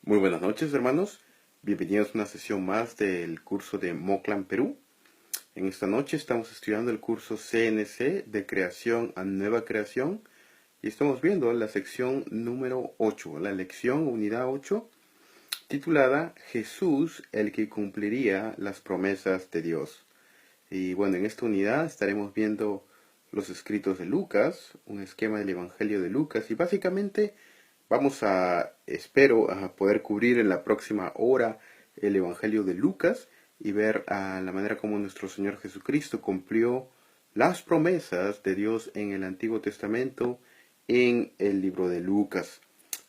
Muy buenas noches, hermanos. Bienvenidos a una sesión más del curso de Moclan Perú. En esta noche estamos estudiando el curso CNC de Creación a Nueva Creación y estamos viendo la sección número 8, la lección unidad 8, titulada Jesús, el que cumpliría las promesas de Dios. Y bueno, en esta unidad estaremos viendo los escritos de Lucas, un esquema del Evangelio de Lucas y básicamente espero, a poder cubrir en la próxima hora el Evangelio de Lucas y ver la manera como nuestro Señor Jesucristo cumplió las promesas de Dios en el Antiguo Testamento en el libro de Lucas.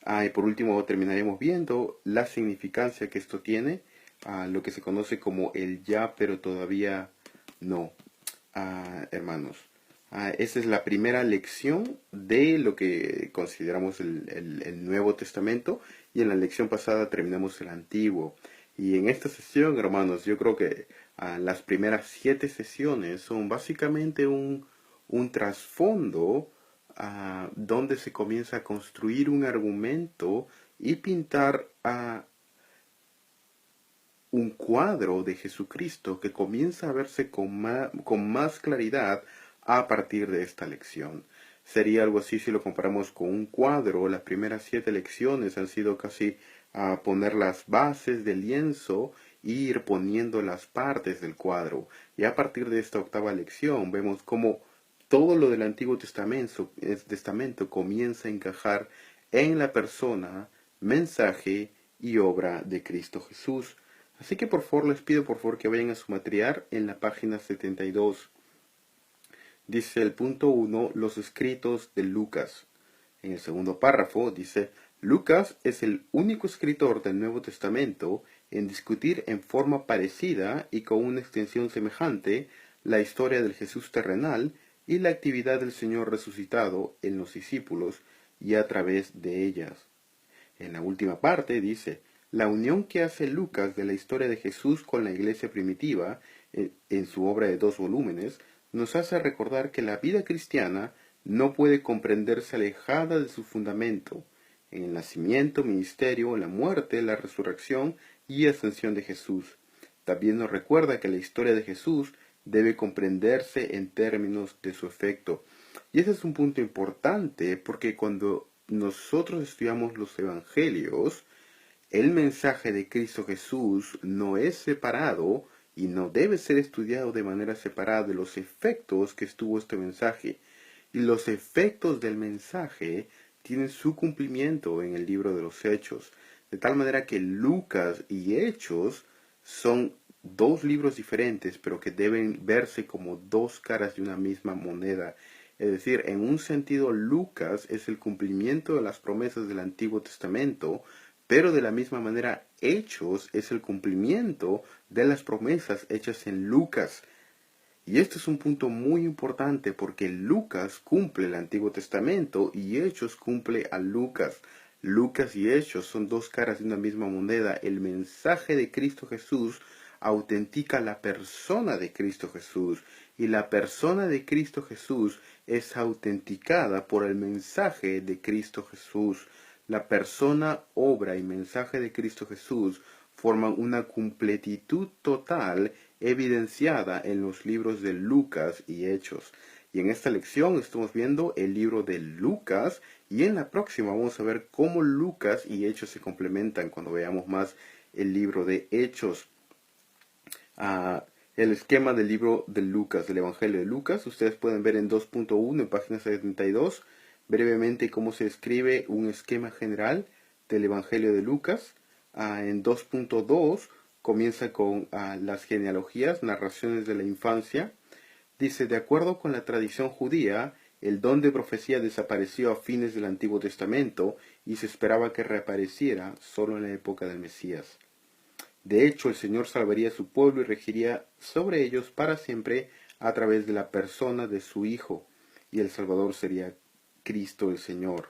Y por último terminaremos viendo la significancia que esto tiene, lo que se conoce como el ya pero todavía no, hermanos. Esta es la primera lección de lo que consideramos el Nuevo Testamento, y en la lección pasada terminamos el Antiguo. Y en esta sesión, hermanos, yo creo que las primeras 7 sesiones son básicamente un trasfondo donde se comienza a construir un argumento y pintar un cuadro de Jesucristo que comienza a verse con más claridad a partir de esta lección. Sería algo así si lo comparamos con un cuadro. Las primeras 7 lecciones han sido casi a poner las bases del lienzo e ir poniendo las partes del cuadro. Y a partir de esta 8ª lección vemos cómo todo lo del Antiguo Testamento comienza a encajar en la persona, mensaje y obra de Cristo Jesús. Así que por favor les pido que vayan a su material en la página 72. Dice el punto 1, los escritos de Lucas. En el segundo párrafo dice, Lucas es el único escritor del Nuevo Testamento en discutir en forma parecida y con una extensión semejante la historia del Jesús terrenal y la actividad del Señor resucitado en los discípulos y a través de ellas. En la última parte dice, la unión que hace Lucas de la historia de Jesús con la iglesia primitiva, en su obra de 2 volúmenes, nos hace recordar que la vida cristiana no puede comprenderse alejada de su fundamento, en el nacimiento, ministerio, la muerte, la resurrección y ascensión de Jesús. También nos recuerda que la historia de Jesús debe comprenderse en términos de su efecto. Y ese es un punto importante porque cuando nosotros estudiamos los evangelios, el mensaje de Cristo Jesús no es separado y no debe ser estudiado de manera separada de los efectos que estuvo este mensaje. Y los efectos del mensaje tienen su cumplimiento en el libro de los Hechos. De tal manera que Lucas y Hechos son 2 libros diferentes, pero que deben verse como 2 caras de una misma moneda. Es decir, en un sentido Lucas es el cumplimiento de las promesas del Antiguo Testamento, pero de la misma manera Hechos es el cumplimiento de las promesas hechas en Lucas. Y este es un punto muy importante porque Lucas cumple el Antiguo Testamento y Hechos cumple a Lucas. Lucas y Hechos son 2 caras de una misma moneda. El mensaje de Cristo Jesús autentica la persona de Cristo Jesús, y la persona de Cristo Jesús es autenticada por el mensaje de Cristo Jesús. La persona, obra y mensaje de Cristo Jesús forman una completitud total evidenciada en los libros de Lucas y Hechos. Y en esta lección estamos viendo el libro de Lucas, y en la próxima vamos a ver cómo Lucas y Hechos se complementan cuando veamos más el libro de Hechos. El esquema del libro de Lucas, del Evangelio de Lucas, ustedes pueden ver en 2.1, en página 72, brevemente cómo se escribe un esquema general del Evangelio de Lucas. En 2.2 comienza con las genealogías, narraciones de la infancia. Dice, de acuerdo con la tradición judía, el don de profecía desapareció a fines del Antiguo Testamento y se esperaba que reapareciera solo en la época del Mesías. De hecho, el Señor salvaría a su pueblo y regiría sobre ellos para siempre a través de la persona de su Hijo, y el Salvador sería Cristo el Señor.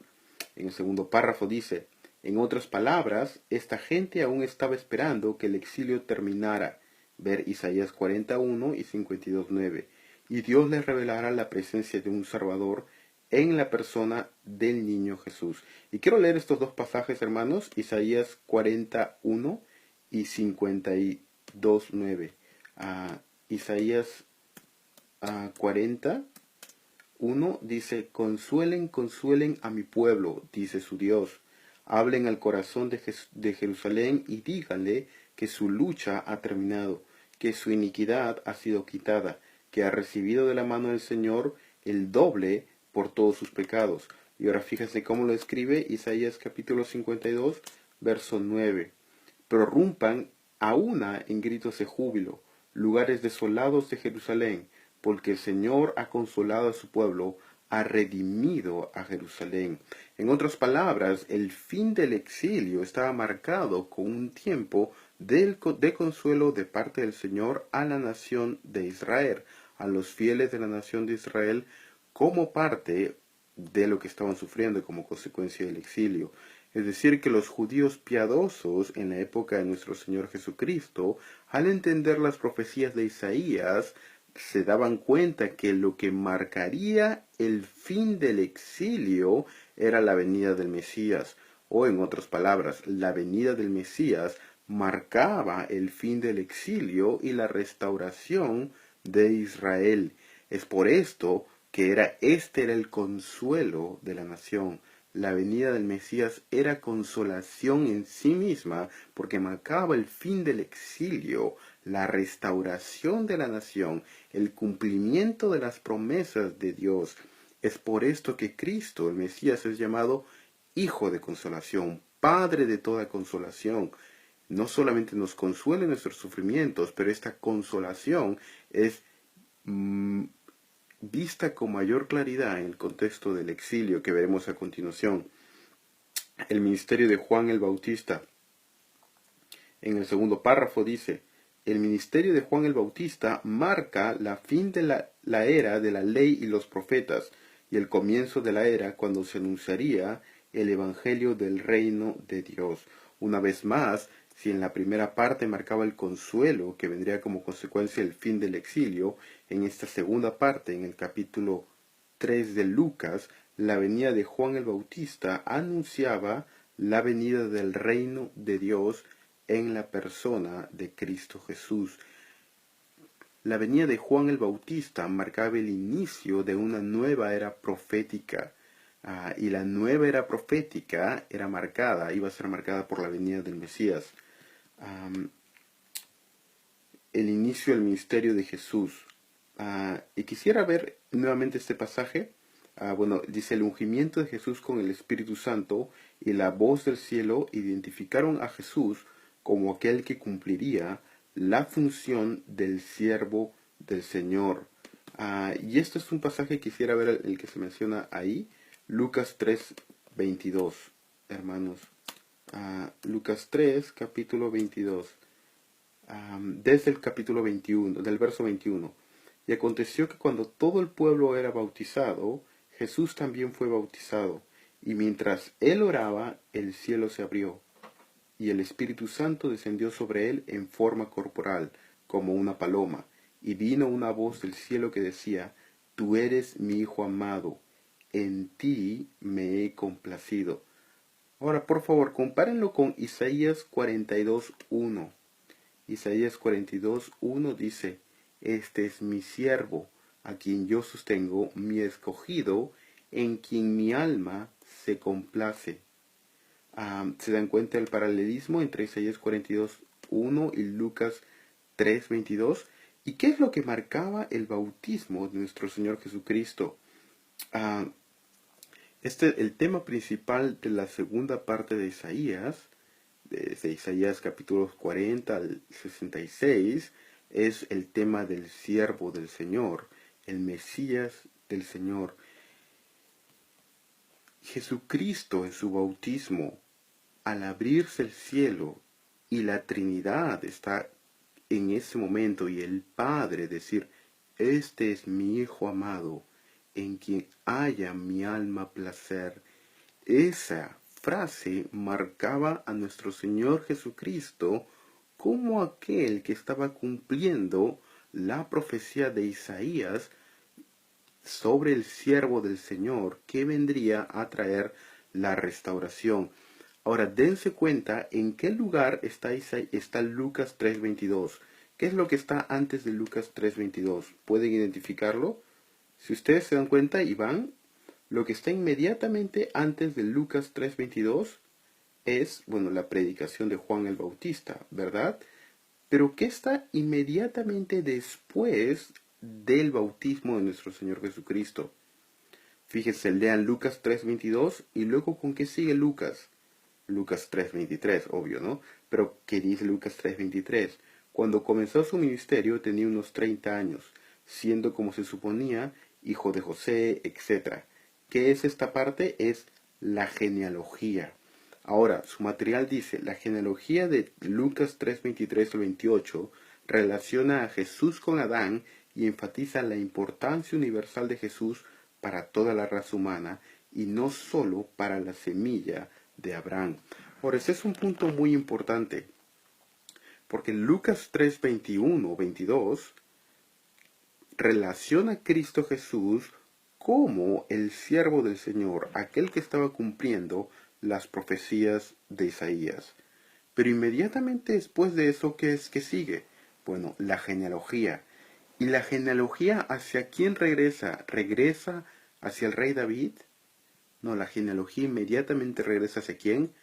En el segundo párrafo dice, en otras palabras, esta gente aún estaba esperando que el exilio terminara, ver Isaías 41 y 52:9, y Dios les revelará la presencia de un Salvador en la persona del niño Jesús. Y quiero leer estos dos pasajes, hermanos, Isaías 41 y 52:9. Isaías 40:1 dice: consuelen, consuelen a mi pueblo, dice su Dios. Hablen al corazón de Jerusalén y díganle que su lucha ha terminado, que su iniquidad ha sido quitada, que ha recibido de la mano del Señor el doble por todos sus pecados. Y ahora fíjense cómo lo escribe Isaías capítulo 52, verso 9. Prorrumpan a una en gritos de júbilo, lugares desolados de Jerusalén, porque el Señor ha consolado a su pueblo, ha redimido a Jerusalén. En otras palabras, el fin del exilio estaba marcado con un tiempo de consuelo de parte del Señor a la nación de Israel, a los fieles de la nación de Israel, como parte de lo que estaban sufriendo como consecuencia del exilio. Es decir, que los judíos piadosos en la época de nuestro Señor Jesucristo, al entender las profecías de Isaías, se daban cuenta que lo que marcaría el fin del exilio era la venida del Mesías, o en otras palabras, la venida del Mesías marcaba el fin del exilio y la restauración de Israel. Es por esto que este era el consuelo de la nación. La venida del Mesías era consolación en sí misma, porque marcaba el fin del exilio, la restauración de la nación, el cumplimiento de las promesas de Dios. Es por esto que Cristo, el Mesías, es llamado Hijo de consolación, Padre de toda consolación. No solamente nos consuela en nuestros sufrimientos, pero esta consolación es vista con mayor claridad en el contexto del exilio que veremos a continuación. El ministerio de Juan el Bautista. En el segundo párrafo dice: el ministerio de Juan el Bautista marca la fin de la era de la ley y los profetas, y el comienzo de la era cuando se anunciaría el evangelio del reino de Dios. Una vez más, si en la primera parte marcaba el consuelo que vendría como consecuencia del fin del exilio, en esta segunda parte, en el capítulo 3 de Lucas, la venida de Juan el Bautista anunciaba la venida del reino de Dios en la persona de Cristo Jesús. La venida de Juan el Bautista marcaba el inicio de una nueva era profética. Y la nueva era profética iba a ser marcada por la venida del Mesías. El inicio del ministerio de Jesús. Y quisiera ver nuevamente este pasaje. Dice: el ungimiento de Jesús con el Espíritu Santo y la voz del cielo identificaron a Jesús como aquel que cumpliría la función del siervo del Señor. Y este es un pasaje que quisiera ver, el que se menciona ahí, Lucas 3:22, hermanos. Lucas 3, capítulo 22. Desde el capítulo 21, del verso 21. Y aconteció que cuando todo el pueblo era bautizado, Jesús también fue bautizado. Y mientras él oraba, el cielo se abrió, y el Espíritu Santo descendió sobre él en forma corporal, como una paloma. Y vino una voz del cielo que decía: tú eres mi Hijo amado, en ti me he complacido. Ahora, por favor, compárenlo con Isaías 42:1. Isaías 42:1 dice: este es mi siervo, a quien yo sostengo, mi escogido, en quien mi alma se complace. ¿Se dan cuenta del paralelismo entre Isaías 42:1 y Lucas 3:22? ¿Y qué es lo que marcaba el bautismo de nuestro Señor Jesucristo? El tema principal de la segunda parte de Isaías, desde Isaías capítulos 40 al 66, es el tema del siervo del Señor, el Mesías del Señor. Jesucristo en su bautismo, al abrirse el cielo y la Trinidad está en ese momento, y el Padre decir: este es mi Hijo amado, en quien haya mi alma placer. Esa frase marcaba a nuestro Señor Jesucristo como aquel que estaba cumpliendo la profecía de Isaías sobre el siervo del Señor que vendría a traer la restauración. Ahora, dense cuenta en qué lugar está Lucas 3:22. ¿Qué es lo que está antes de Lucas 3:22? ¿Pueden identificarlo? Si ustedes se dan cuenta y van, lo que está inmediatamente antes de Lucas 3:22 es, bueno, la predicación de Juan el Bautista, ¿verdad? Pero ¿qué está inmediatamente después del bautismo de nuestro Señor Jesucristo? Fíjense, lean Lucas 3:22 y luego ¿con qué sigue Lucas? Lucas 3:23, obvio, ¿no? Pero ¿qué dice Lucas 3:23? Cuando comenzó su ministerio tenía unos 30 años, siendo como se suponía, hijo de José, etc. ¿Qué es esta parte? Es la genealogía. Ahora, su material dice, la genealogía de Lucas 3:23 al 28 relaciona a Jesús con Adán y enfatiza la importancia universal de Jesús para toda la raza humana y no solo para la semilla de Abraham. Ahora, ese es un punto muy importante, porque Lucas 3:21-22 relaciona a Cristo Jesús como el siervo del Señor, aquel que estaba cumpliendo las profecías de Isaías. Pero inmediatamente después de eso, ¿qué es que sigue? Bueno, la genealogía. ¿Y la genealogía hacia quién regresa? ¿Regresa hacia el rey David? No, la genealogía inmediatamente regresa hacia quién?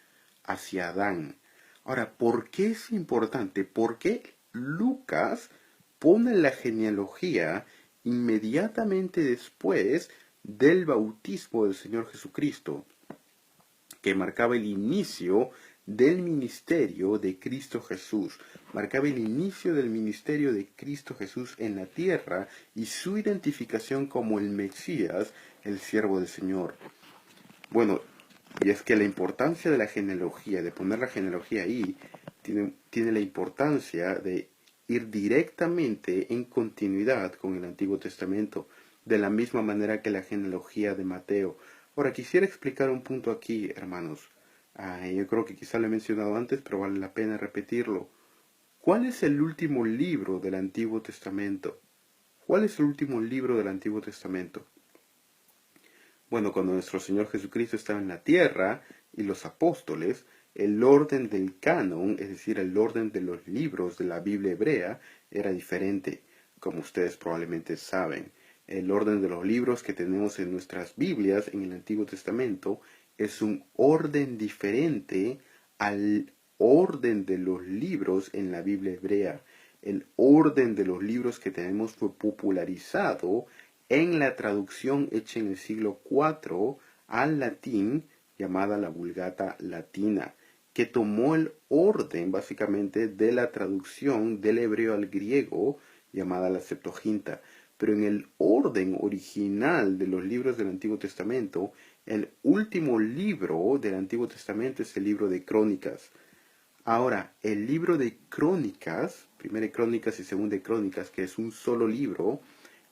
Hacia Adán. Ahora, ¿por qué es importante? ¿Por qué Lucas pone la genealogía inmediatamente después del bautismo del Señor Jesucristo, que marcaba el inicio del ministerio de Cristo Jesús? Marcaba el inicio del ministerio de Cristo Jesús en la tierra y su identificación como el Mesías, el siervo del Señor. Bueno, y es que la importancia de la genealogía, de poner la genealogía ahí, tiene la importancia de ir directamente en continuidad con el Antiguo Testamento, de la misma manera que la genealogía de Mateo. Ahora, quisiera explicar un punto aquí, hermanos. Yo creo que quizá lo he mencionado antes, pero vale la pena repetirlo. ¿Cuál es el último libro del Antiguo Testamento? ¿Cuál es el último libro del Antiguo Testamento? Bueno, cuando nuestro Señor Jesucristo estaba en la tierra y los apóstoles, el orden del canon, es decir, el orden de los libros de la Biblia hebrea, era diferente, como ustedes probablemente saben. El orden de los libros que tenemos en nuestras Biblias en el Antiguo Testamento es un orden diferente al orden de los libros en la Biblia hebrea. El orden de los libros que tenemos fue popularizado en la traducción hecha en el siglo IV al latín, llamada la Vulgata Latina, que tomó el orden básicamente de la traducción del hebreo al griego, llamada la Septuaginta. Pero en el orden original de los libros del Antiguo Testamento, el último libro del Antiguo Testamento es el libro de Crónicas. Ahora, el libro de Crónicas, Primera de Crónicas y Segunda de Crónicas, que es un solo libro,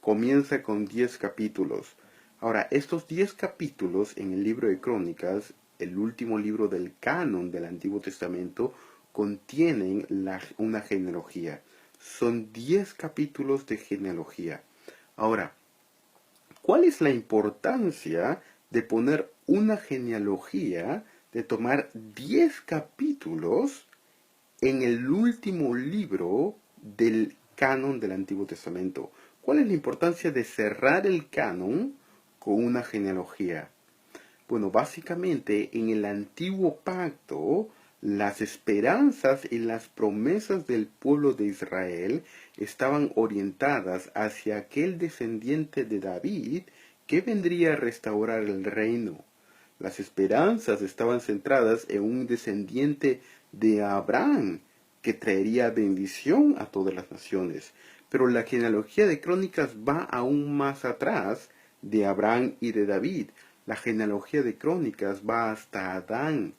comienza con 10 capítulos. Ahora, estos 10 capítulos en el libro de Crónicas, el último libro del canon del Antiguo Testamento, contienen una genealogía. Son 10 capítulos de genealogía. Ahora, ¿cuál es la importancia de poner una genealogía, de tomar 10 capítulos en el último libro del canon del Antiguo Testamento? ¿Cuál es la importancia de cerrar el canon con una genealogía? Bueno, básicamente en el antiguo pacto, las esperanzas y las promesas del pueblo de Israel estaban orientadas hacia aquel descendiente de David que vendría a restaurar el reino. Las esperanzas estaban centradas en un descendiente de Abraham que traería bendición a todas las naciones. Pero la genealogía de Crónicas va aún más atrás de Abraham y de David. La genealogía de Crónicas va hasta Adán.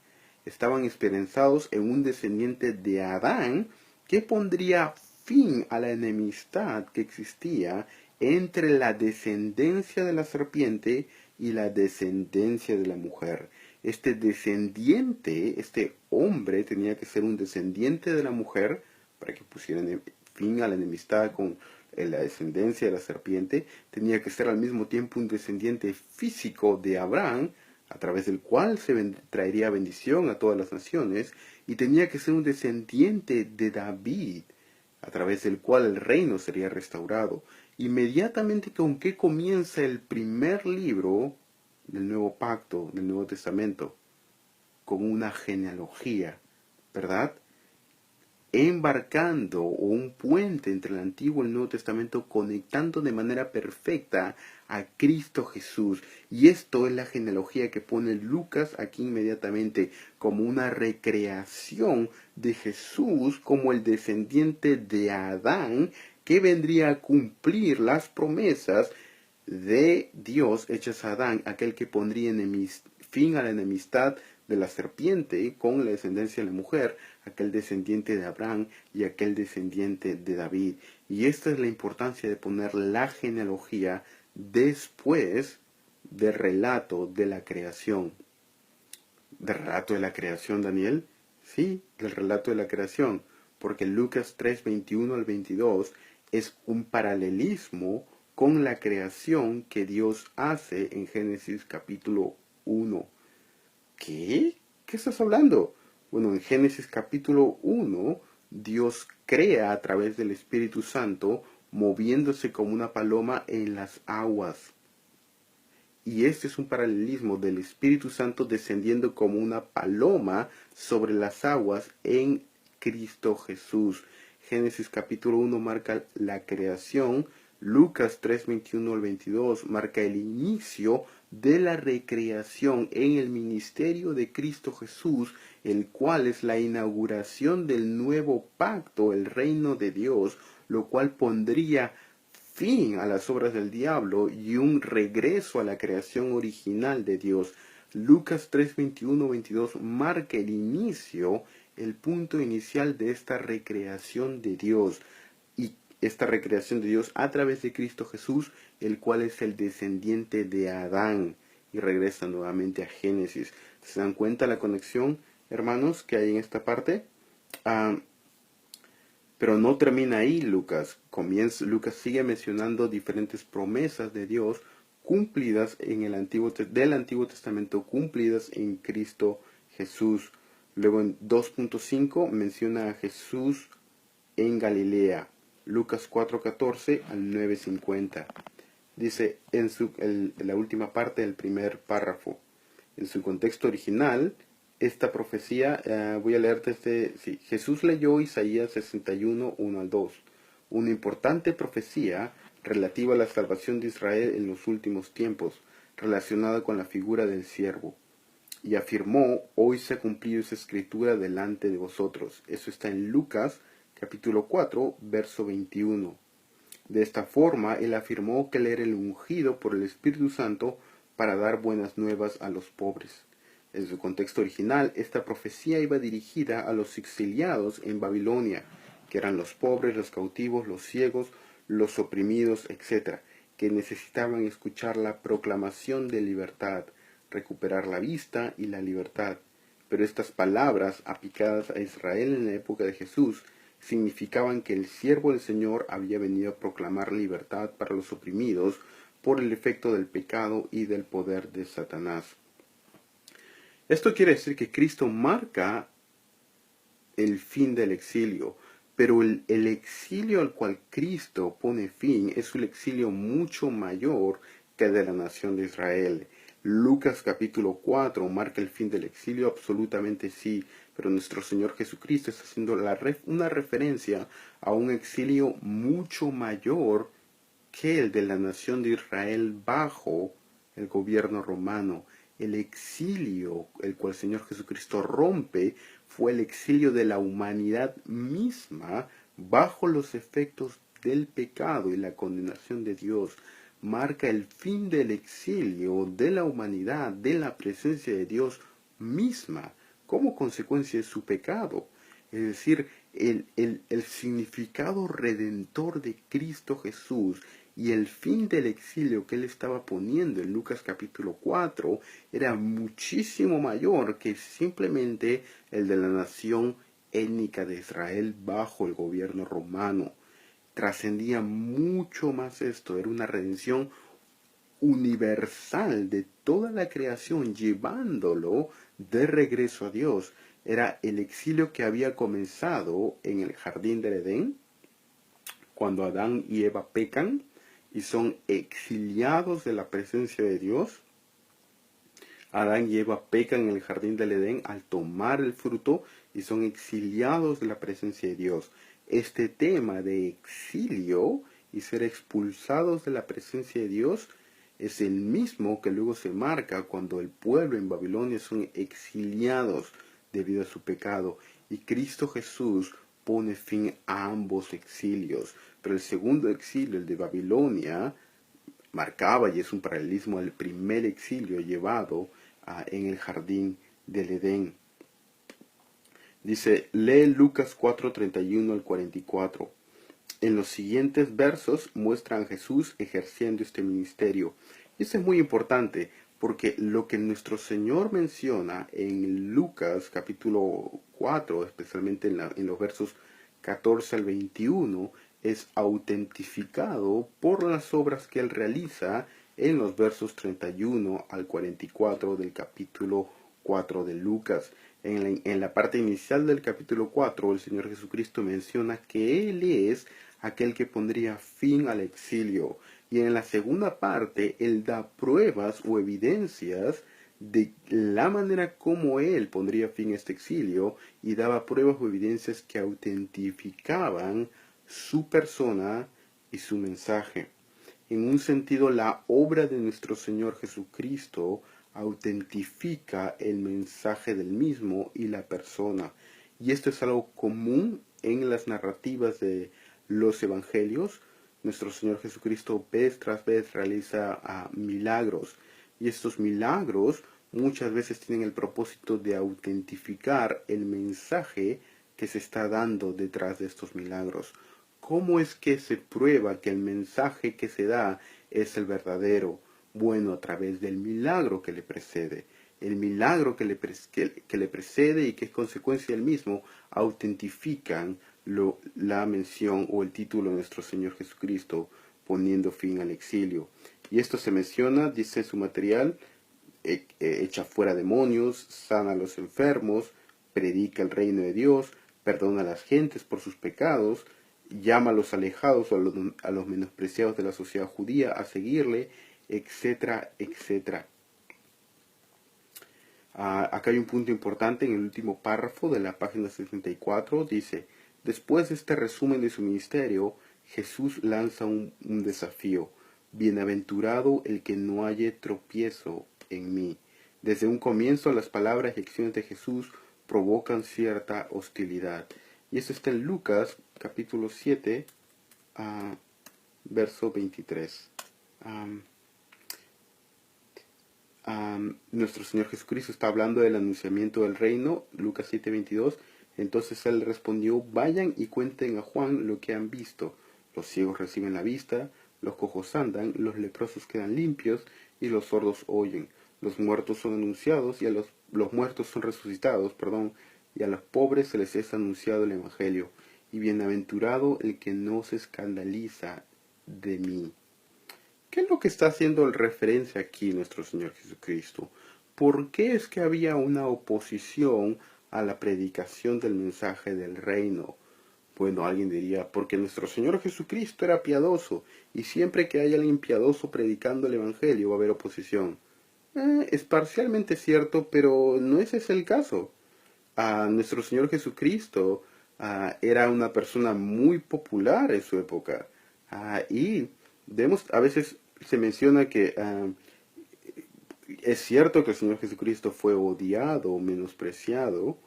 Estaban esperanzados en un descendiente de Adán que pondría fin a la enemistad que existía entre la descendencia de la serpiente y la descendencia de la mujer. Este descendiente, este hombre, tenía que ser un descendiente de la mujer para que pusieran fin a la enemistad la descendencia de la serpiente, tenía que ser al mismo tiempo un descendiente físico de Abraham, a través del cual traería bendición a todas las naciones, y tenía que ser un descendiente de David, a través del cual el reino sería restaurado. Inmediatamente con que comienza el primer libro del Nuevo Pacto, del Nuevo Testamento, con una genealogía, ¿verdad? Embarcando un puente entre el Antiguo y el Nuevo Testamento, conectando de manera perfecta a Cristo Jesús. Y esto es la genealogía que pone Lucas aquí inmediatamente, como una recreación de Jesús como el descendiente de Adán, que vendría a cumplir las promesas de Dios hechas a Adán, aquel que pondría fin a la enemistad de la serpiente con la descendencia de la mujer, aquel descendiente de Abraham y aquel descendiente de David. Y esta es la importancia de poner la genealogía después del relato de la creación. ¿Del relato de la creación, Daniel? Sí, del relato de la creación, porque Lucas 3, 21 al 22 es un paralelismo con la creación que Dios hace en Génesis capítulo 1. ¿Qué? ¿Qué estás hablando? Bueno, en Génesis capítulo 1, Dios crea a través del Espíritu Santo, moviéndose como una paloma en las aguas. Y este es un paralelismo del Espíritu Santo descendiendo como una paloma sobre las aguas en Cristo Jesús. Génesis capítulo 1 marca la creación. Lucas 3, 21 al 22 marca el inicio de la recreación en el ministerio de Cristo Jesús, el cual es la inauguración del nuevo pacto, el reino de Dios, lo cual pondría fin a las obras del diablo y un regreso a la creación original de Dios. Lucas 3, 21, 22 marca el inicio, el punto inicial de esta recreación de Dios. Y esta recreación de Dios a través de Cristo Jesús, el cual es el descendiente de Adán. Y regresa nuevamente a Génesis. ¿Se dan cuenta la conexión, hermanos, que hay en esta parte? Pero no termina ahí Lucas. Lucas sigue mencionando diferentes promesas de Dios cumplidas en del Antiguo Testamento, cumplidas en Cristo Jesús. Luego en 2.5 menciona a Jesús en Galilea. Lucas 4.14 al 9.50. Dice en la última parte del primer párrafo. En su contexto original, esta profecía, voy a leer Jesús leyó Isaías 61, 1 al 2, una importante profecía relativa a la salvación de Israel en los últimos tiempos, relacionada con la figura del siervo. Y afirmó, hoy se ha cumplido esa escritura delante de vosotros. Eso está en Lucas, capítulo 4, verso 21. De esta forma, él afirmó que él era el ungido por el Espíritu Santo para dar buenas nuevas a los pobres. En su contexto original, esta profecía iba dirigida a los exiliados en Babilonia, que eran los pobres, los cautivos, los ciegos, los oprimidos, etc., que necesitaban escuchar la proclamación de libertad, recuperar la vista y la libertad. Pero estas palabras, aplicadas a Israel en la época de Jesús, significaban que el siervo del Señor había venido a proclamar libertad para los oprimidos por el efecto del pecado y del poder de Satanás. Esto quiere decir que Cristo marca el fin del exilio, pero el exilio al cual Cristo pone fin es un exilio mucho mayor que el de la nación de Israel. Lucas capítulo 4 marca el fin del exilio, absolutamente sí, pero nuestro Señor Jesucristo está haciendo una referencia a un exilio mucho mayor que el de la nación de Israel bajo el gobierno romano. El exilio, el cual el Señor Jesucristo rompe, fue el exilio de la humanidad misma bajo los efectos del pecado y la condenación de Dios. Marca el fin del exilio de la humanidad, de la presencia de Dios misma, como consecuencia de su pecado. Es decir, el significado redentor de Cristo Jesús y el fin del exilio que él estaba poniendo en Lucas capítulo 4 era muchísimo mayor que simplemente el de la nación étnica de Israel bajo el gobierno romano. trascendía mucho más esto, era una redención universal de toda la creación, llevándolo de regreso a Dios. Era el exilio que había comenzado en el jardín del Edén, cuando Adán y Eva pecan y son exiliados de la presencia de Dios. Adán y Eva pecan en el jardín del Edén al tomar el fruto y son exiliados de la presencia de Dios. Este tema de exilio y ser expulsados de la presencia de Dios es el mismo que luego se marca cuando el pueblo en Babilonia son exiliados debido a su pecado. Y Cristo Jesús pone fin a ambos exilios. Pero el segundo exilio, el de Babilonia, marcaba y es un paralelismo al primer exilio llevado en el jardín del Edén. Dice, lee Lucas 4:31 al 44. En los siguientes versos muestran a Jesús ejerciendo este ministerio. Y esto es muy importante porque lo que nuestro Señor menciona en Lucas capítulo 4, especialmente en los versos 14 al 21, es autentificado por las obras que Él realiza en los versos 31 al 44 del capítulo 4 de Lucas. En la parte inicial del capítulo 4, el Señor Jesucristo menciona que Él es aquel que pondría fin al exilio. Y en la segunda parte, Él da pruebas o evidencias de la manera como Él pondría fin a este exilio y daba pruebas o evidencias que autentificaban su persona y su mensaje. En un sentido, la obra de nuestro Señor Jesucristo autentifica el mensaje del mismo y la persona. Y esto es algo común en las narrativas de los evangelios. Nuestro Señor Jesucristo vez tras vez realiza milagros. Y estos milagros muchas veces tienen el propósito de autentificar el mensaje que se está dando detrás de estos milagros. ¿Cómo es que se prueba que el mensaje que se da es el verdadero? Bueno, a través del milagro que le precede. El milagro que le precede y que es consecuencia del mismo autentifican la mención o el título de nuestro Señor Jesucristo poniendo fin al exilio. Y esto se menciona, dice su material, echa fuera demonios, sana a los enfermos, predica el reino de Dios, perdona a las gentes por sus pecados, llama a los alejados o a los menospreciados de la sociedad judía a seguirle, etcétera, etcétera. Acá hay un punto importante en el último párrafo de la página 64. Dice, después de este resumen de su ministerio, Jesús lanza un desafío. Bienaventurado el que no halle tropiezo en mí. Desde un comienzo las palabras y acciones de Jesús provocan cierta hostilidad. Y esto está en Lucas capítulo 7, verso 23. Nuestro Señor Jesucristo está hablando del anunciamiento del reino, Lucas 7:22. Entonces Él respondió, vayan y cuenten a Juan lo que han visto. Los ciegos reciben la vista, los cojos andan, los leprosos quedan limpios y los sordos oyen. Los muertos son anunciados y los muertos son resucitados, y a los pobres se les es anunciado el Evangelio. Y bienaventurado el que no se escandaliza de mí. ¿Qué es lo que está haciendo el referencia aquí nuestro Señor Jesucristo? ¿Por qué es que había una oposición a la predicación del mensaje del reino? Bueno, alguien diría, porque nuestro Señor Jesucristo era piadoso, y siempre que haya alguien piadoso predicando el Evangelio va a haber oposición. Es parcialmente cierto, pero no ese es el caso. Nuestro Señor Jesucristo era una persona muy popular en su época, y a veces se menciona que es cierto que el Señor Jesucristo fue odiado, menospreciado,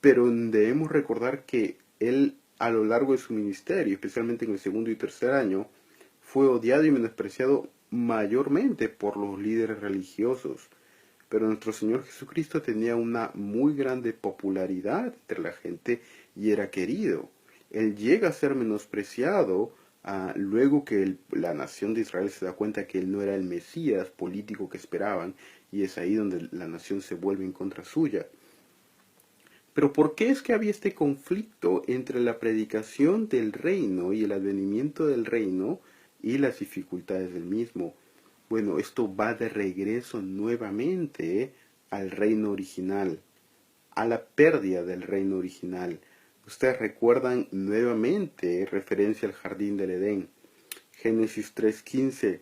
pero debemos recordar que Él a lo largo de su ministerio, especialmente en el segundo y tercer año, fue odiado y menospreciado mayormente por los líderes religiosos. Pero nuestro Señor Jesucristo tenía una muy grande popularidad entre la gente y era querido. Él llega a ser menospreciado luego que la nación de Israel se da cuenta que él no era el Mesías político que esperaban, y es ahí donde la nación se vuelve en contra suya. Pero ¿por qué es que había este conflicto entre la predicación del reino y el advenimiento del reino y las dificultades del mismo? Bueno, esto va de regreso nuevamente al reino original, a la pérdida del reino original. Ustedes recuerdan nuevamente referencia al jardín del Edén. Génesis 3:15,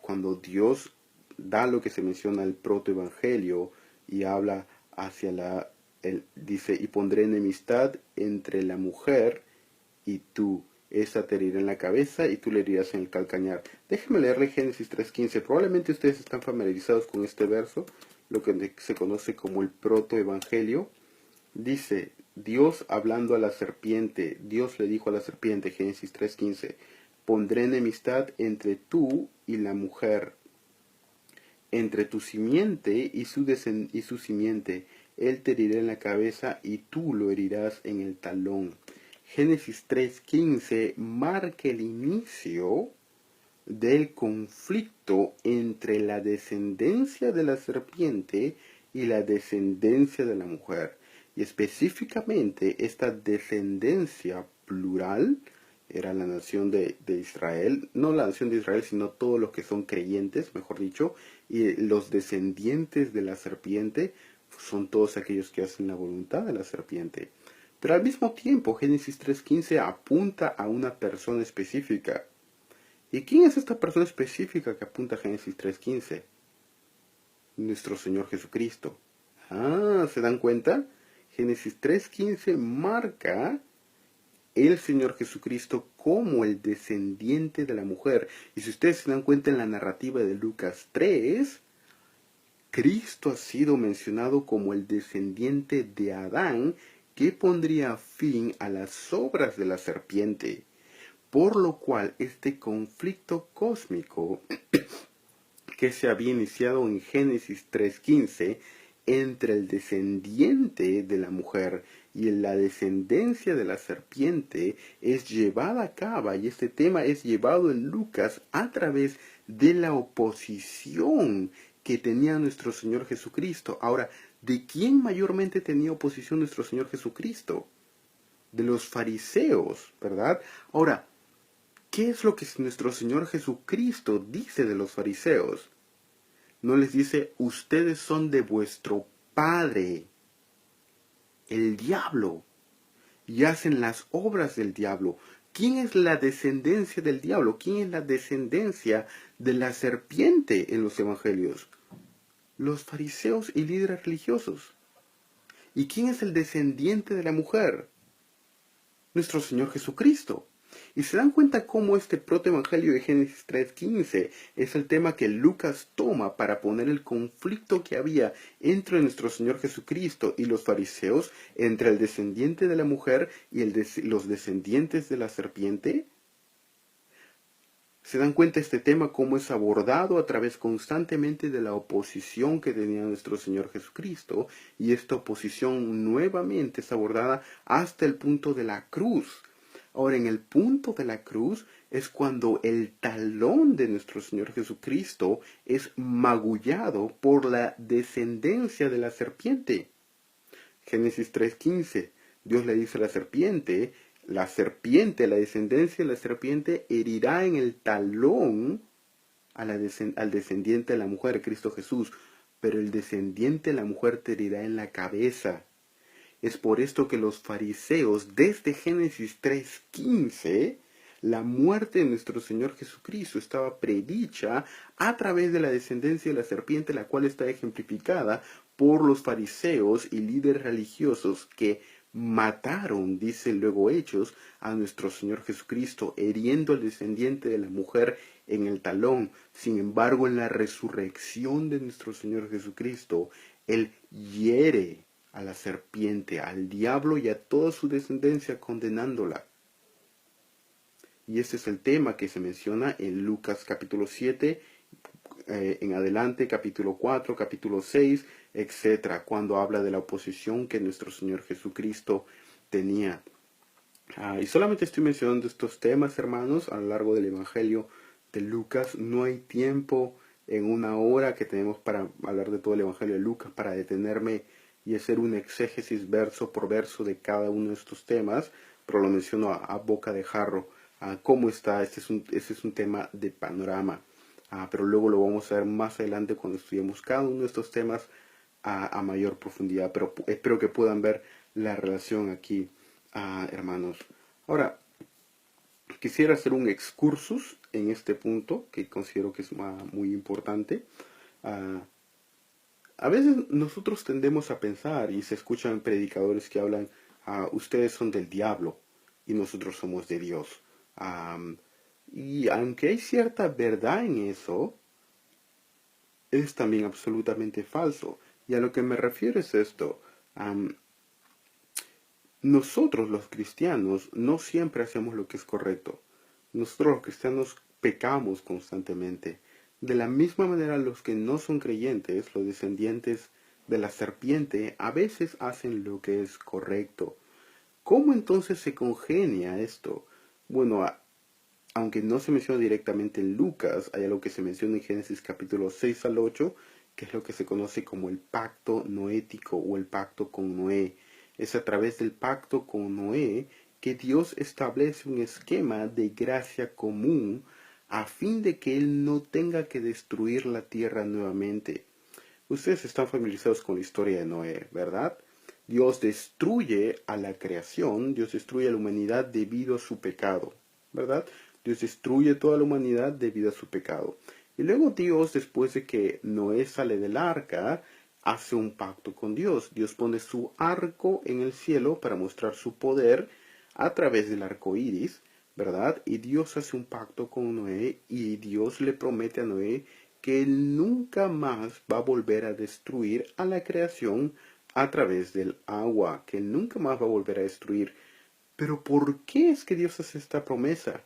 cuando Dios da lo que se menciona el protoevangelio y habla hacia dice, y pondré enemistad entre la mujer y tú. Esa te herirá en la cabeza y tú le herirás en el calcañar. Déjenme leerle Génesis 3:15. Probablemente ustedes están familiarizados con este verso, lo que se conoce como el protoevangelio. Dice, Dios hablando a la serpiente, Dios le dijo a la serpiente, Génesis 3:15, pondré enemistad entre tú y la mujer, entre tu simiente y su simiente. Él te herirá en la cabeza y tú lo herirás en el talón. Génesis 3:15 marca el inicio del conflicto entre la descendencia de la serpiente y la descendencia de la mujer. Y específicamente esta descendencia plural era la nación de Israel, no la nación de Israel, sino todos los que son creyentes, mejor dicho, y los descendientes de la serpiente son todos aquellos que hacen la voluntad de la serpiente. Pero al mismo tiempo, Génesis 3:15 apunta a una persona específica. ¿Y quién es esta persona específica que apunta a Génesis 3:15? Nuestro Señor Jesucristo. ¿Se dan cuenta? Génesis 3:15 marca el Señor Jesucristo como el descendiente de la mujer. Y si ustedes se dan cuenta en la narrativa de Lucas 3, Cristo ha sido mencionado como el descendiente de Adán que pondría fin a las obras de la serpiente. Por lo cual este conflicto cósmico que se había iniciado en Génesis 3:15 entre el descendiente de la mujer y la descendencia de la serpiente es llevada a cabo, y este tema es llevado en Lucas a través de la oposición que tenía nuestro Señor Jesucristo. Ahora, ¿de quién mayormente tenía oposición nuestro Señor Jesucristo? De los fariseos, ¿verdad? Ahora, ¿qué es lo que nuestro Señor Jesucristo dice de los fariseos? No les dice, ustedes son de vuestro padre, el diablo, y hacen las obras del diablo. ¿Quién es la descendencia del diablo? ¿Quién es la descendencia de la serpiente en los evangelios? Los fariseos y líderes religiosos. ¿Y quién es el descendiente de la mujer? Nuestro Señor Jesucristo. Y se dan cuenta cómo este protoevangelio de Génesis 3:15 es el tema que Lucas toma para poner el conflicto que había entre nuestro Señor Jesucristo y los fariseos, entre el descendiente de la mujer y los descendientes de la serpiente. Se dan cuenta este tema cómo es abordado a través constantemente de la oposición que tenía nuestro Señor Jesucristo, y esta oposición nuevamente es abordada hasta el punto de la cruz. Ahora, en el punto de la cruz es cuando el talón de nuestro Señor Jesucristo es magullado por la descendencia de la serpiente. Génesis 3:15, Dios le dice a la serpiente, la descendencia de la serpiente herirá en el talón al descendiente de la mujer, Cristo Jesús, pero el descendiente de la mujer te herirá en la cabeza. Es por esto que los fariseos, desde Génesis 3:15, la muerte de nuestro Señor Jesucristo estaba predicha a través de la descendencia de la serpiente, la cual está ejemplificada por los fariseos y líderes religiosos que mataron, dice luego Hechos, a nuestro Señor Jesucristo, hiriendo al descendiente de la mujer en el talón. Sin embargo, en la resurrección de nuestro Señor Jesucristo, Él hiere a la serpiente, al diablo y a toda su descendencia, condenándola. Y este es el tema que se menciona en Lucas capítulo 7, en adelante, capítulo 4, capítulo 6, etc., cuando habla de la oposición que nuestro Señor Jesucristo tenía. Y solamente estoy mencionando estos temas, hermanos, a lo largo del Evangelio de Lucas. No hay tiempo en una hora que tenemos para hablar de todo el Evangelio de Lucas para detenerme y hacer un exégesis verso por verso de cada uno de estos temas, pero lo menciono a boca de jarro. ¿Cómo está? Este es un tema de panorama. Pero luego lo vamos a ver más adelante cuando estudiemos cada uno de estos temas a mayor profundidad. Pero espero que puedan ver la relación aquí, hermanos. Ahora, quisiera hacer un excursus en este punto que considero que es muy importante. A veces nosotros tendemos a pensar y se escuchan predicadores que hablan, ustedes son del diablo y nosotros somos de Dios. Y aunque hay cierta verdad en eso, es también absolutamente falso. Y a lo que me refiero es esto. Nosotros los cristianos no siempre hacemos lo que es correcto. Nosotros los cristianos pecamos constantemente. De la misma manera los que no son creyentes, los descendientes de la serpiente, a veces hacen lo que es correcto. ¿Cómo entonces se congenia esto? Bueno, aunque no se menciona directamente en Lucas, hay algo que se menciona en Génesis capítulo 6 al 8, que es lo que se conoce como el pacto noético o el pacto con Noé. Es a través del pacto con Noé que Dios establece un esquema de gracia común a fin de que Él no tenga que destruir la tierra nuevamente. Ustedes están familiarizados con la historia de Noé, ¿verdad? Dios destruye a la creación, Dios destruye a la humanidad debido a su pecado, ¿verdad? Dios destruye toda la humanidad debido a su pecado. Y luego Dios, después de que Noé sale del arca, hace un pacto con Dios. Dios pone su arco en el cielo para mostrar su poder a través del arco iris, ¿verdad? Y Dios hace un pacto con Noé y Dios le promete a Noé que él nunca más va a volver a destruir a la creación a través del agua, que él nunca más va a volver a destruir. Pero ¿por qué es que Dios hace esta promesa?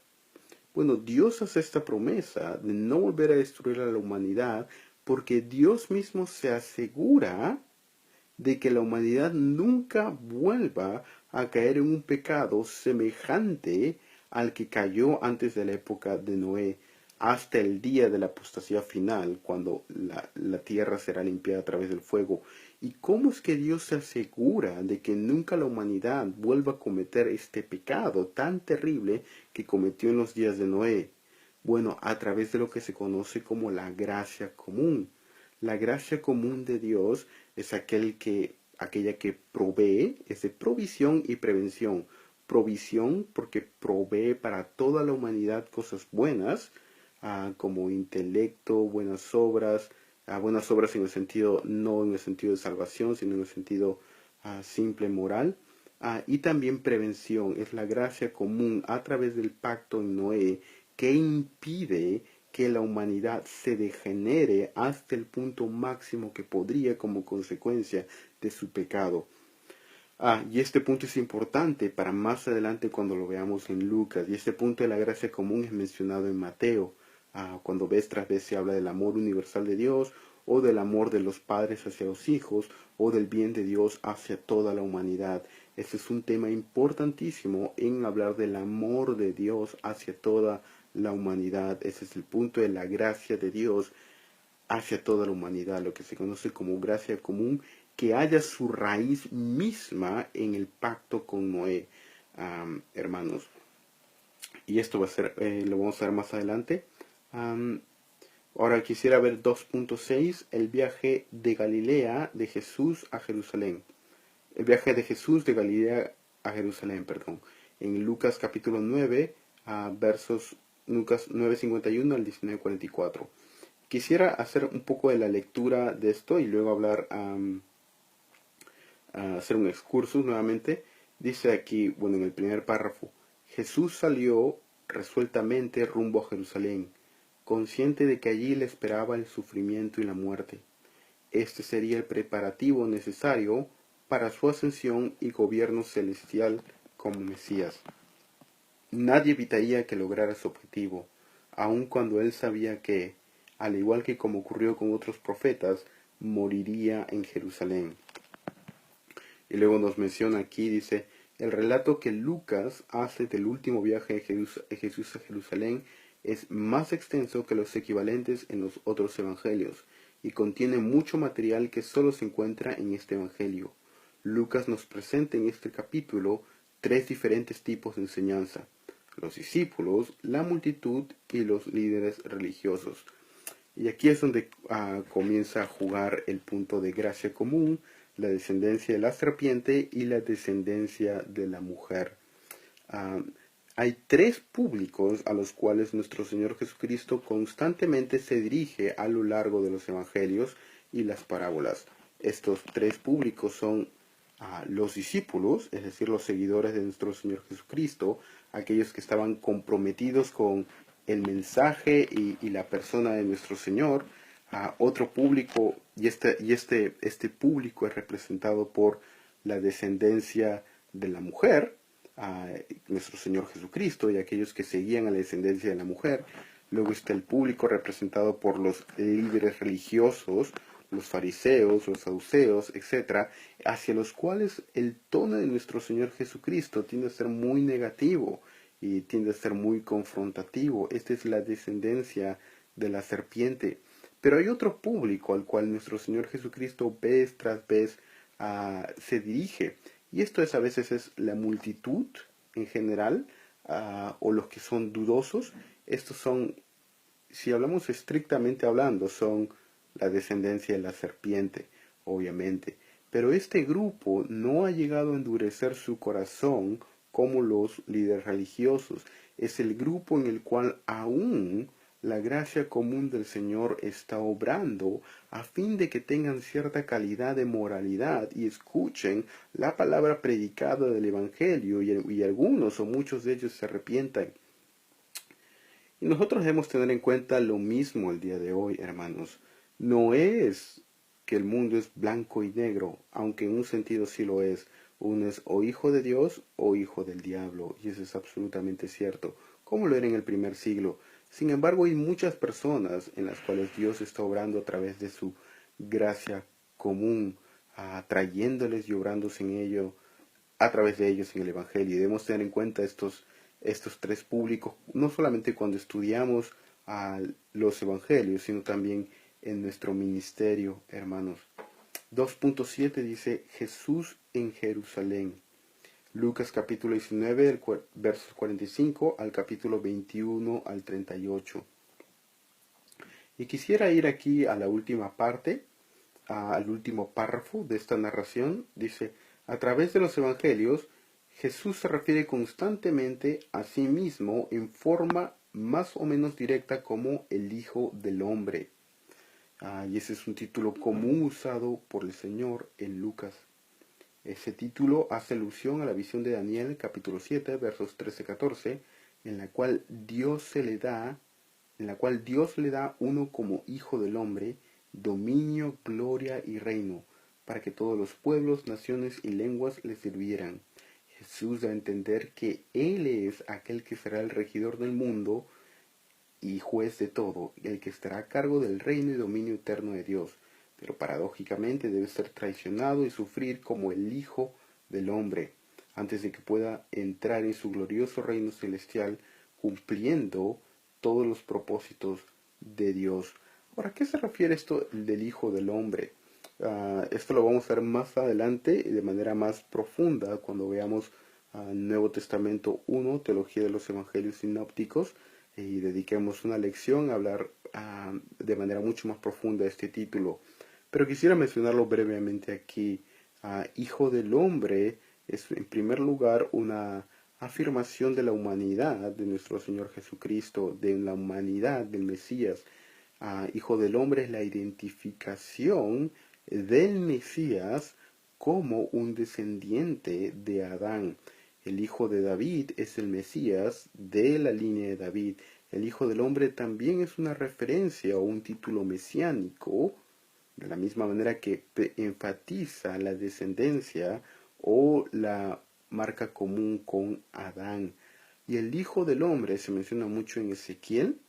Bueno, Dios hace esta promesa de no volver a destruir a la humanidad porque Dios mismo se asegura de que la humanidad nunca vuelva a caer en un pecado semejante al que cayó antes de la época de Noé, hasta el día de la apostasía final, cuando la tierra será limpiada a través del fuego. ¿Y cómo es que Dios se asegura de que nunca la humanidad vuelva a cometer este pecado tan terrible que cometió en los días de Noé? Bueno, a través de lo que se conoce como la gracia común. La gracia común de Dios es aquella que provee, es de provisión y prevención. Provisión porque provee para toda la humanidad cosas buenas, como intelecto, buenas obras en el sentido, no en el sentido de salvación, sino en el sentido simple moral. Y también prevención, es la gracia común a través del pacto en Noé que impide que la humanidad se degenere hasta el punto máximo que podría como consecuencia de su pecado. Y este punto es importante para más adelante cuando lo veamos en Lucas. Y este punto de la gracia común es mencionado en Mateo. Cuando vez tras vez se habla del amor universal de Dios, o del amor de los padres hacia los hijos, o del bien de Dios hacia toda la humanidad. Este es un tema importantísimo en hablar del amor de Dios hacia toda la humanidad. Ese es el punto de la gracia de Dios hacia toda la humanidad, lo que se conoce como gracia común, que haya su raíz misma en el pacto con Noé, hermanos. Y esto va a ser, lo vamos a ver más adelante. Ahora quisiera ver 2.6, el viaje de Galilea de Jesús a Jerusalén. El viaje de Jesús de Galilea a Jerusalén, perdón. En Lucas capítulo 9, versos Lucas 9:51 al 19:44. Quisiera hacer un poco de la lectura de esto y luego hablar, hacer un excursus nuevamente. Dice aquí, bueno, en el primer párrafo, Jesús salió resueltamente rumbo a Jerusalén, consciente de que allí le esperaba el sufrimiento y la muerte. Este sería el preparativo necesario para su ascensión y gobierno celestial como Mesías. Nadie evitaría que lograra su objetivo, aun cuando él sabía que, al igual que como ocurrió con otros profetas, moriría en Jerusalén. Y luego nos menciona aquí, dice, el relato que Lucas hace del último viaje de Jesús a Jerusalén es más extenso que los equivalentes en los otros evangelios, y contiene mucho material que solo se encuentra en este Evangelio. Lucas nos presenta en este capítulo tres diferentes tipos de enseñanza: los discípulos, la multitud y los líderes religiosos. Y aquí es donde comienza a jugar el punto de gracia común, la descendencia de la serpiente y la descendencia de la mujer. Hay tres públicos a los cuales nuestro Señor Jesucristo constantemente se dirige a lo largo de los evangelios y las parábolas. Estos tres públicos son los discípulos, es decir, los seguidores de nuestro Señor Jesucristo, aquellos que estaban comprometidos con el mensaje y la persona de nuestro Señor. Otro público, y este público es representado por la descendencia de la mujer, a nuestro Señor Jesucristo y aquellos que seguían a la descendencia de la mujer. Luego está el público representado por los líderes religiosos, los fariseos, los saduceos, etc., hacia los cuales el tono de nuestro Señor Jesucristo tiende a ser muy negativo y tiende a ser muy confrontativo. Esta es la descendencia de la serpiente. Pero hay otro público al cual nuestro Señor Jesucristo vez tras vez se dirige. Y esto a veces es la multitud en general, o los que son dudosos. Estos son, si hablamos estrictamente hablando, son la descendencia de la serpiente, obviamente. Pero este grupo no ha llegado a endurecer su corazón como los líderes religiosos. Es el grupo en el cual aún la gracia común del Señor está obrando a fin de que tengan cierta calidad de moralidad y escuchen la palabra predicada del Evangelio y algunos o muchos de ellos se arrepientan. Y nosotros debemos tener en cuenta lo mismo el día de hoy, hermanos. No es que el mundo es blanco y negro, aunque en un sentido sí lo es. Uno es o hijo de Dios o hijo del diablo, y eso es absolutamente cierto, como lo era en el primer siglo. Sin embargo, hay muchas personas en las cuales Dios está obrando a través de su gracia común, atrayéndoles y obrándose en ello, a través de ellos en el Evangelio. Y debemos tener en cuenta estos tres públicos, no solamente cuando estudiamos los Evangelios, sino también en nuestro ministerio, hermanos. 2.7 dice Jesús en Jerusalén. Lucas capítulo 19, versos 45 al capítulo 21 al 38. Y quisiera ir aquí a la última parte, al último párrafo de esta narración. Dice: a través de los evangelios, Jesús se refiere constantemente a sí mismo en forma más o menos directa como el Hijo del Hombre. Y ese es un título común usado por el Señor en Lucas. Ese título hace alusión a la visión de Daniel, capítulo 7, versos 13-14, en la cual Dios le da uno como Hijo del Hombre, dominio, gloria y reino, para que todos los pueblos, naciones y lenguas le sirvieran. Jesús da a entender que Él es aquel que será el regidor del mundo y juez de todo, el que estará a cargo del reino y dominio eterno de Dios, pero paradójicamente debe ser traicionado y sufrir como el Hijo del Hombre, antes de que pueda entrar en su glorioso reino celestial, cumpliendo todos los propósitos de Dios. Ahora, ¿a qué se refiere esto del Hijo del Hombre? Esto lo vamos a ver más adelante y de manera más profunda cuando veamos Nuevo Testamento 1, Teología de los Evangelios Sinópticos, y dediquemos una lección a hablar de manera mucho más profunda de este título. Pero quisiera mencionarlo brevemente aquí. Hijo del Hombre es en primer lugar una afirmación de la humanidad de nuestro Señor Jesucristo, de la humanidad del Mesías. Hijo del Hombre es la identificación del Mesías como un descendiente de Adán. El Hijo de David es el Mesías de la línea de David. El Hijo del Hombre también es una referencia o un título mesiánico, de la misma manera que enfatiza la descendencia o la marca común con Adán. Y el Hijo del Hombre se menciona mucho en Ezequiel,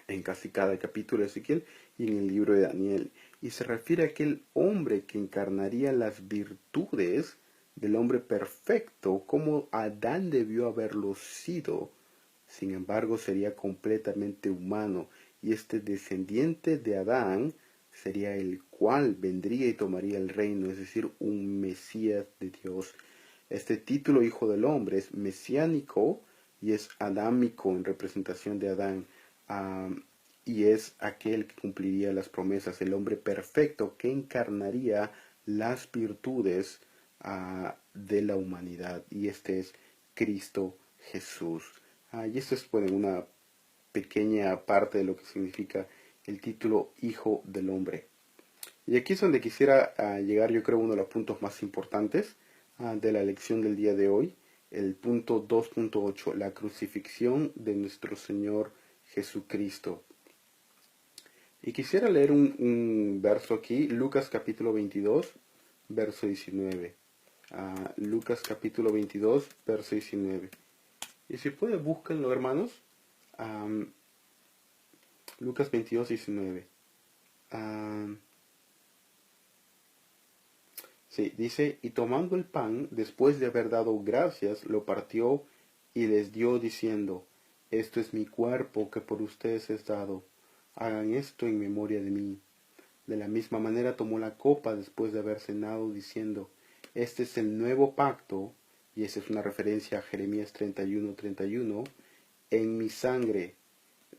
en casi cada capítulo de Ezequiel y en el libro de Daniel. Y se refiere a aquel hombre que encarnaría las virtudes del hombre perfecto, como Adán debió haberlo sido. Sin embargo, sería completamente humano, y este descendiente de Adán sería el cual vendría y tomaría el reino, es decir, un Mesías de Dios. Este título Hijo del Hombre es mesiánico y es adámico en representación de Adán, y es aquel que cumpliría las promesas, el hombre perfecto que encarnaría las virtudes de la humanidad, y este es Cristo Jesús. Y esto es una pequeña parte de lo que significa el título Hijo del Hombre. Y aquí es donde quisiera llegar, yo creo, uno de los puntos más importantes de la lección del día de hoy, el punto 2.8, la crucifixión de nuestro Señor Jesucristo. Y quisiera leer un verso aquí, Lucas capítulo 22, verso 19. Lucas capítulo 22, verso 19. Y si pueden, búsquenlo, hermanos. Lucas 22, 19. Sí, dice, y tomando el pan, después de haber dado gracias, lo partió y les dio diciendo, esto es mi cuerpo que por ustedes es dado, hagan esto en memoria de mí. De la misma manera tomó la copa después de haber cenado, diciendo, este es el nuevo pacto, y esa es una referencia a Jeremías 31:31, en mi sangre.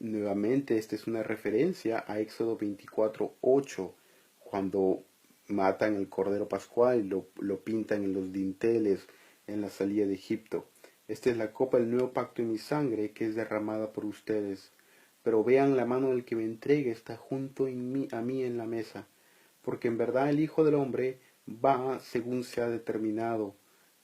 Nuevamente, esta es una referencia a Éxodo 24:8, cuando matan el cordero pascual y lo pintan en los dinteles en la salida de Egipto. Esta es la copa del nuevo pacto en mi sangre, que es derramada por ustedes. Pero vean, la mano del que me entregue está junto a mí en la mesa, porque en verdad el Hijo del Hombre va según se ha determinado,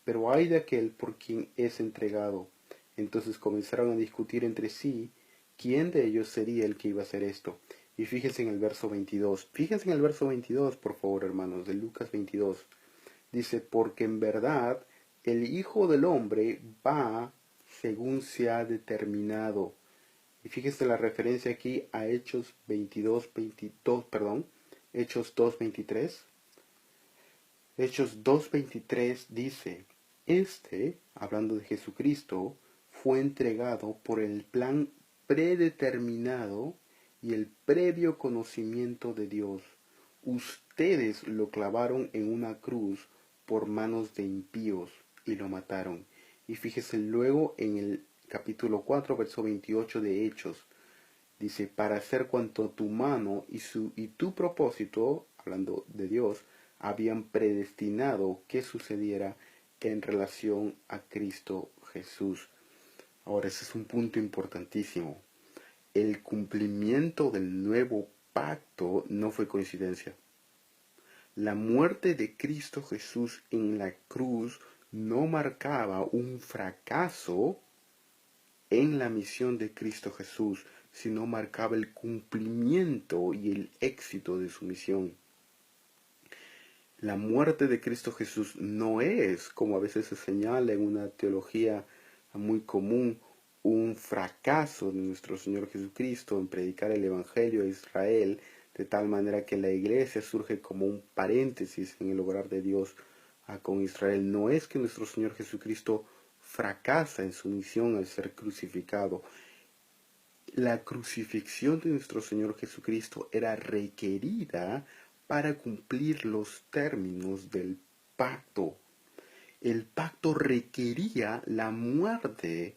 pero hay de aquel por quien es entregado. Entonces comenzaron a discutir entre sí quién de ellos sería el que iba a hacer esto. Y fíjense en el verso 22. Fíjense en el verso 22, por favor, hermanos, de Lucas 22. Dice, porque en verdad el Hijo del Hombre va según se ha determinado. Y fíjense la referencia aquí a Hechos 22, perdón, Hechos 2:23. Hechos 2:23 dice, hablando de Jesucristo, fue entregado por el plan predeterminado y el previo conocimiento de Dios. Ustedes lo clavaron en una cruz por manos de impíos y lo mataron. Y fíjese luego en el capítulo 4, verso 28 de Hechos. Dice, para hacer cuanto tu mano y tu propósito, hablando de Dios, habían predestinado que sucediera en relación a Cristo Jesús. Ahora, ese es un punto importantísimo. El cumplimiento del nuevo pacto no fue coincidencia. La muerte de Cristo Jesús en la cruz no marcaba un fracaso en la misión de Cristo Jesús, sino marcaba el cumplimiento y el éxito de su misión. La muerte de Cristo Jesús no es, como a veces se señala en una teología muy común, un fracaso de nuestro Señor Jesucristo en predicar el Evangelio a Israel, de tal manera que la iglesia surge como un paréntesis en el obrar de Dios con Israel. No es que nuestro Señor Jesucristo fracasa en su misión al ser crucificado. La crucifixión de nuestro Señor Jesucristo era requerida para cumplir los términos del pacto. El pacto requería la muerte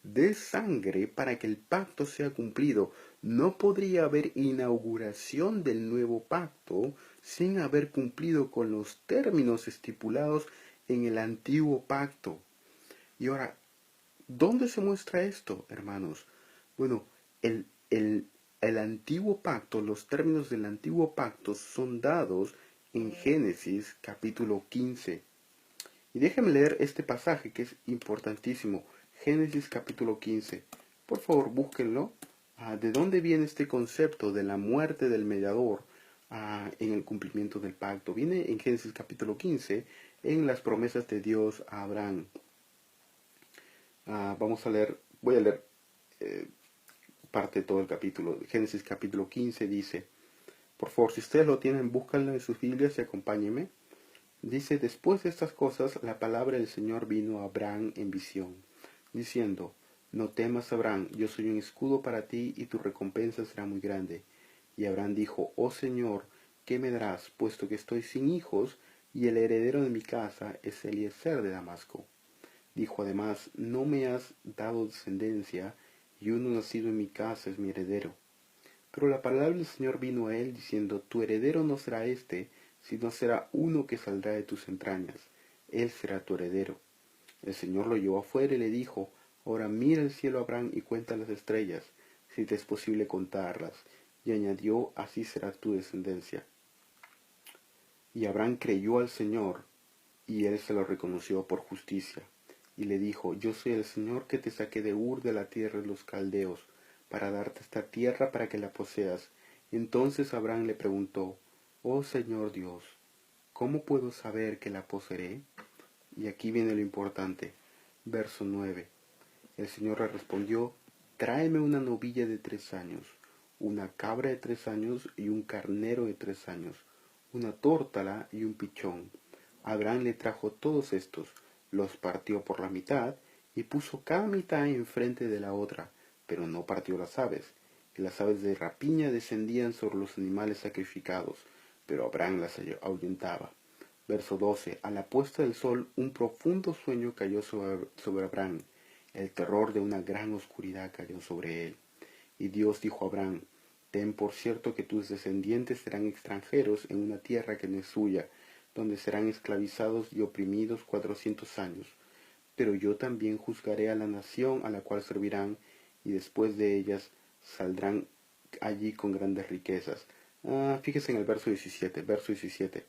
de sangre para que el pacto sea cumplido. No podría haber inauguración del nuevo pacto sin haber cumplido con los términos estipulados en el antiguo pacto. Y ahora, ¿dónde se muestra esto, hermanos? Bueno, el antiguo pacto, los términos del antiguo pacto son dados en Génesis capítulo 15. Y déjenme leer este pasaje que es importantísimo. Génesis capítulo 15. Por favor, búsquenlo. ¿De dónde viene este concepto de la muerte del mediador en el cumplimiento del pacto? Viene en Génesis capítulo 15, en las promesas de Dios a Abraham. Voy a leer parte de todo el capítulo. Génesis capítulo 15 dice, por favor, si ustedes lo tienen, búscanlo en sus Biblias y acompáñenme. Dice, después de estas cosas, la palabra del Señor vino a Abraham en visión, diciendo, no temas, Abraham, yo soy un escudo para ti y tu recompensa será muy grande. Y Abraham dijo, oh Señor, ¿qué me darás, puesto que estoy sin hijos, y el heredero de mi casa es Eliezer de Damasco? Dijo además, no me has dado descendencia, y uno nacido en mi casa es mi heredero. Pero la palabra del Señor vino a él, diciendo, tu heredero no será éste, sino será uno que saldrá de tus entrañas. Él será tu heredero. El Señor lo llevó afuera y le dijo, ahora mira el cielo, Abraham, y cuenta las estrellas, si te es posible contarlas. Y añadió, así será tu descendencia. Y Abraham creyó al Señor, y él se lo reconoció por justicia. Y le dijo, yo soy el Señor que te saqué de Ur de la tierra de los caldeos, para darte esta tierra para que la poseas. Entonces Abraham le preguntó, oh Señor Dios, ¿cómo puedo saber que la poseeré? Y aquí viene lo importante. Verso 9. El Señor le respondió, tráeme una novilla de 3 años, una cabra de 3 años y un carnero de 3 años, una tórtala y un pichón. Abraham le trajo todos estos, los partió por la mitad y puso cada mitad enfrente de la otra, pero no partió las aves. Y las aves de rapiña descendían sobre los animales sacrificados, pero Abraham las ahuyentaba. Verso 12. A la puesta del sol un profundo sueño cayó sobre Abraham. El terror de una gran oscuridad cayó sobre él. Y Dios dijo a Abraham, ten por cierto que tus descendientes serán extranjeros en una tierra que no es suya, donde serán esclavizados y oprimidos 400 años. Pero yo también juzgaré a la nación a la cual servirán, y después de ellas saldrán allí con grandes riquezas. Fíjese en el verso 17.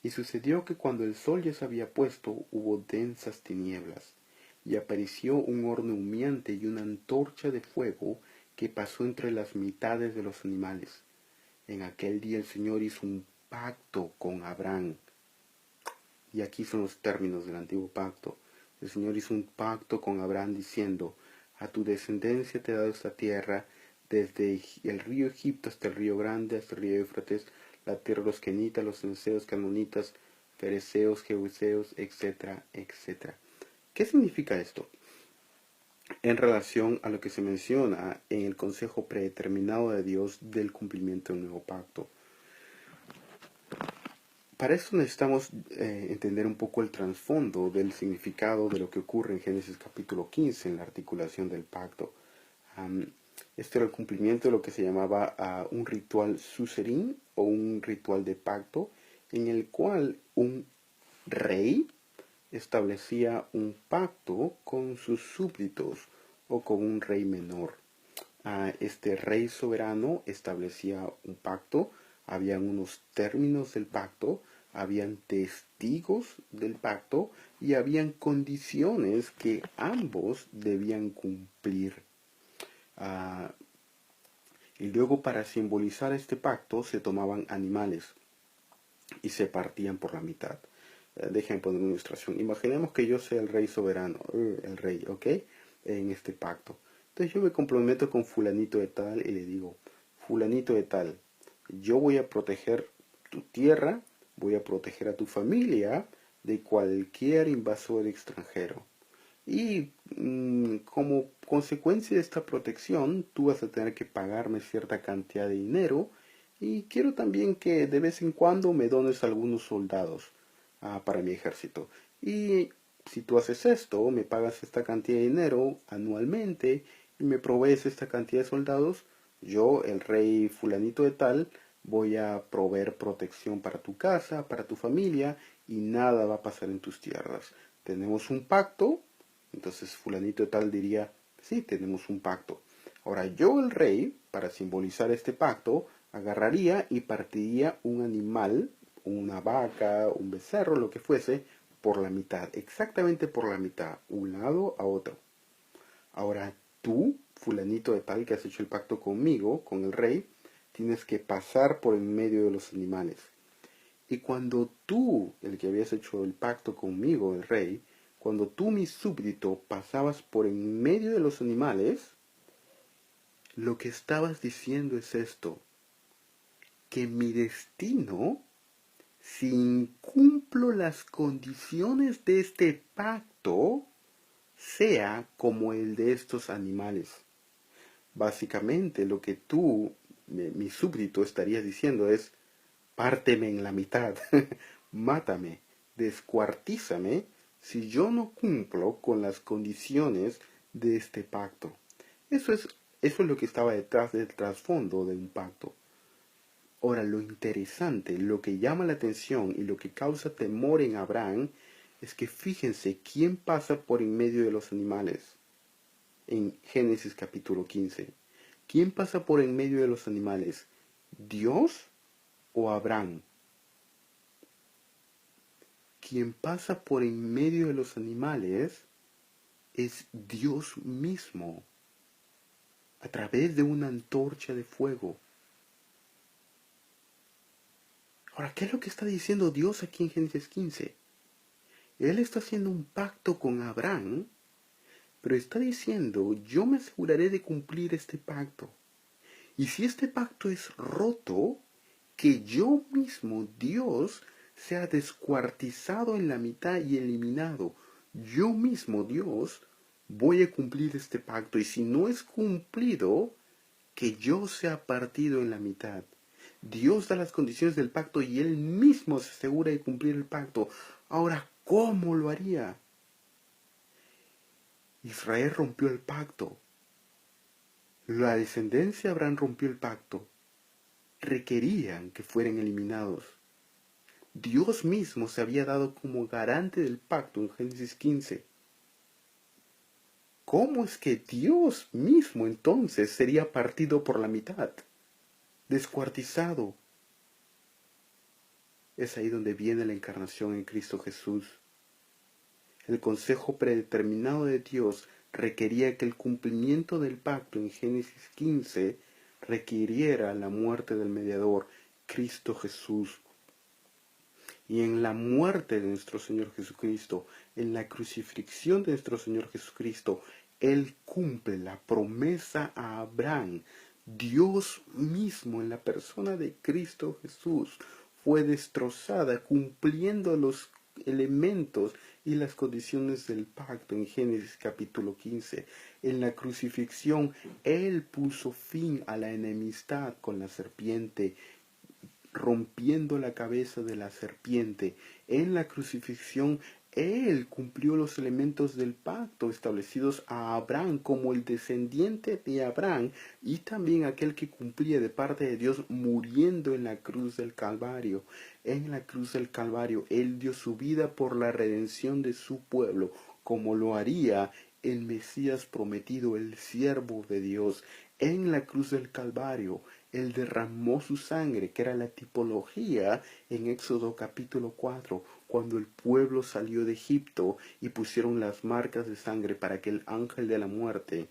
Y sucedió que cuando el sol ya se había puesto, hubo densas tinieblas, y apareció un horno humeante y una antorcha de fuego que pasó entre las mitades de los animales. En aquel día el Señor hizo un pacto con Abraham. Y aquí son los términos del antiguo pacto. El Señor hizo un pacto con Abraham diciendo, a tu descendencia te he dado esta tierra, desde el río Egipto hasta el río Grande, hasta el río Éufrates, la tierra de los kenitas, los enseos, canonitas, fereceos, jebuseos, etcétera, etcétera. ¿Qué significa esto? En relación a lo que se menciona en el consejo predeterminado de Dios del cumplimiento del nuevo pacto. Para eso necesitamos entender un poco el trasfondo del significado de lo que ocurre en Génesis capítulo 15, en la articulación del pacto. Este era el cumplimiento de lo que se llamaba un ritual sucerín o un ritual de pacto, en el cual un rey establecía un pacto con sus súbditos o con un rey menor. Este rey soberano establecía un pacto, habían unos términos del pacto, habían testigos del pacto y habían condiciones que ambos debían cumplir. Y luego, para simbolizar este pacto, se tomaban animales y se partían por la mitad. Déjenme poner una ilustración. Imaginemos que yo sea el rey soberano, el rey, ¿ok? En este pacto. Entonces yo me comprometo con fulanito de tal y le digo, fulanito de tal, yo voy a proteger tu tierra, voy a proteger a tu familia de cualquier invasor extranjero. Y como consecuencia de esta protección, tú vas a tener que pagarme cierta cantidad de dinero y quiero también que de vez en cuando me dones algunos soldados para mi ejército. Y si tú haces esto, me pagas esta cantidad de dinero anualmente y me provees esta cantidad de soldados, yo, el rey fulanito de tal, voy a proveer protección para tu casa, para tu familia y nada va a pasar en tus tierras. Tenemos un pacto. Entonces fulanito de tal diría, sí, tenemos un pacto. Ahora yo, el rey, para simbolizar este pacto, agarraría y partiría un animal, una vaca, un becerro, lo que fuese, por la mitad, exactamente por la mitad, un lado a otro. Ahora tú, fulanito de tal que has hecho el pacto conmigo, con el rey, tienes que pasar por en medio de los animales. Y cuando tú, el que habías hecho el pacto conmigo, el rey, cuando tú, mi súbdito, pasabas por en medio de los animales, lo que estabas diciendo es esto, que mi destino, si incumplo las condiciones de este pacto, sea como el de estos animales. Básicamente lo que tú mi súbdito estaría diciendo es, párteme en la mitad, mátame, descuartízame si yo no cumplo con las condiciones de este pacto. Eso es lo que estaba detrás del trasfondo de un pacto. Ahora, lo interesante, lo que llama la atención y lo que causa temor en Abraham es que fíjense quién pasa por en medio de los animales en Génesis capítulo 15. ¿Quién pasa por en medio de los animales? ¿Dios o Abraham? Quien pasa por en medio de los animales es Dios mismo, a través de una antorcha de fuego. Ahora, ¿qué es lo que está diciendo Dios aquí en Génesis 15? Él está haciendo un pacto con Abraham, pero está diciendo, yo me aseguraré de cumplir este pacto. Y si este pacto es roto, que yo mismo, Dios, sea descuartizado en la mitad y eliminado. Yo mismo, Dios, voy a cumplir este pacto. Y si no es cumplido, que yo sea partido en la mitad. Dios da las condiciones del pacto y Él mismo se asegura de cumplir el pacto. Ahora, ¿cómo lo haría? Israel rompió el pacto. La descendencia de Abraham rompió el pacto. Requerían que fueran eliminados. Dios mismo se había dado como garante del pacto en Génesis 15. ¿Cómo es que Dios mismo entonces sería partido por la mitad? Descuartizado. Es ahí donde viene la encarnación en Cristo Jesús. El consejo predeterminado de Dios requería que el cumplimiento del pacto en Génesis 15 requiriera la muerte del mediador, Cristo Jesús. Y en la muerte de nuestro Señor Jesucristo, en la crucifixión de nuestro Señor Jesucristo, Él cumple la promesa a Abraham. Dios mismo, en la persona de Cristo Jesús, fue destrozada cumpliendo los elementos y las condiciones del pacto en Génesis capítulo 15. En la crucifixión, Él puso fin a la enemistad con la serpiente, rompiendo la cabeza de la serpiente. En la crucifixión, Él cumplió los elementos del pacto establecidos a Abraham como el descendiente de Abraham y también aquel que cumplía de parte de Dios muriendo en la cruz del Calvario. En la cruz del Calvario, Él dio su vida por la redención de su pueblo, como lo haría el Mesías prometido, el siervo de Dios. En la cruz del Calvario, Él derramó su sangre, que era la tipología en Éxodo capítulo 4, cuando el pueblo salió de Egipto y pusieron las marcas de sangre para que el ángel de la muerte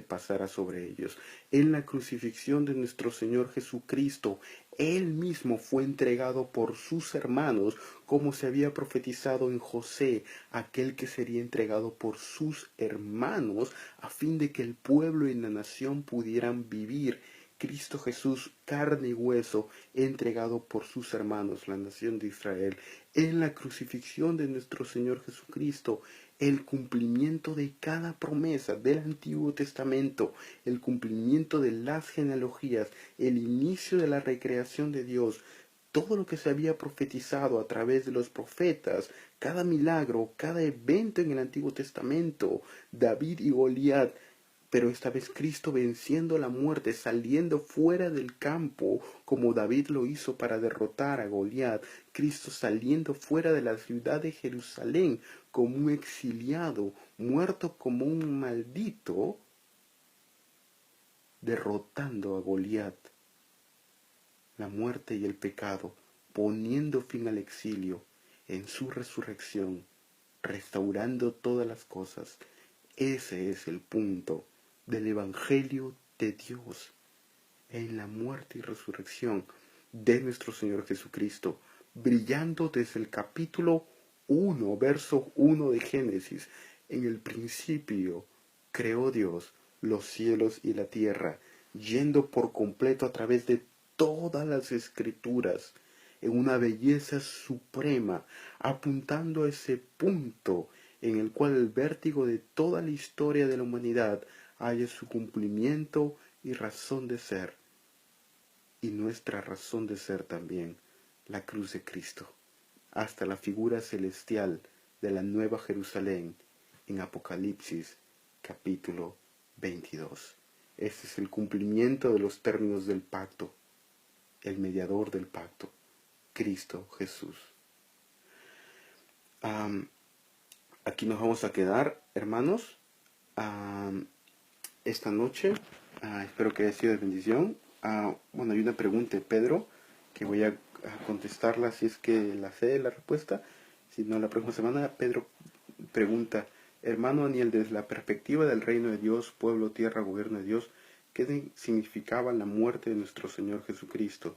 pasara sobre ellos. En la crucifixión de nuestro Señor Jesucristo, Él mismo fue entregado por sus hermanos, como se había profetizado en José, aquel que sería entregado por sus hermanos, a fin de que el pueblo y la nación pudieran vivir. Cristo Jesús, carne y hueso, entregado por sus hermanos, la nación de Israel. En la crucifixión de nuestro Señor Jesucristo, el cumplimiento de cada promesa del Antiguo Testamento, el cumplimiento de las genealogías, el inicio de la recreación de Dios, todo lo que se había profetizado a través de los profetas, cada milagro, cada evento en el Antiguo Testamento, David y Goliat, pero esta vez Cristo venciendo la muerte, saliendo fuera del campo, como David lo hizo para derrotar a Goliat. Cristo saliendo fuera de la ciudad de Jerusalén, como un exiliado, muerto como un maldito, derrotando a Goliat. La muerte y el pecado, poniendo fin al exilio en su resurrección, restaurando todas las cosas. Ese es el punto del Evangelio de Dios, en la muerte y resurrección de nuestro Señor Jesucristo, brillando desde el capítulo 1, verso 1 de Génesis. En el principio creó Dios los cielos y la tierra, yendo por completo a través de todas las escrituras, en una belleza suprema, apuntando a ese punto en el cual el vértigo de toda la historia de la humanidad haya su cumplimiento y razón de ser, y nuestra razón de ser también, la cruz de Cristo, hasta la figura celestial de la Nueva Jerusalén en Apocalipsis capítulo 22. Este es el cumplimiento de los términos del pacto, el mediador del pacto, Cristo Jesús. Aquí nos vamos a quedar, hermanos, esta noche. Espero que haya sido de bendición. Bueno, hay una pregunta de Pedro que voy a contestarla si es que la sé la respuesta. Si no, la próxima semana. Pedro pregunta: hermano Daniel, desde la perspectiva del reino de Dios, pueblo, tierra, gobierno de Dios, ¿qué significaba la muerte de nuestro Señor Jesucristo?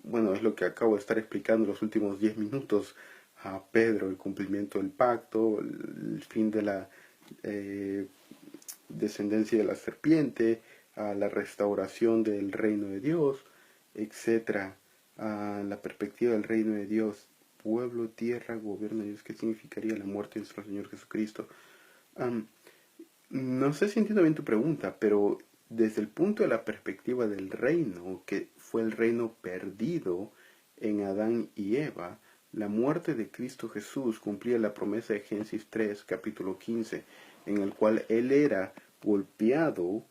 Bueno, es lo que acabo de estar explicando en los últimos 10 minutos a Pedro: el cumplimiento del pacto, el fin de la descendencia de la serpiente, a la restauración del reino de Dios, etcétera. La perspectiva del reino de Dios, pueblo, tierra, gobierno de Dios. ¿Qué significaría la muerte de nuestro Señor Jesucristo? No sé si entiendo bien tu pregunta, pero desde el punto de la perspectiva del reino, que fue el reino perdido en Adán y Eva, la muerte de Cristo Jesús cumplía la promesa de Génesis 3, capítulo 15, en el cual Él era golpeado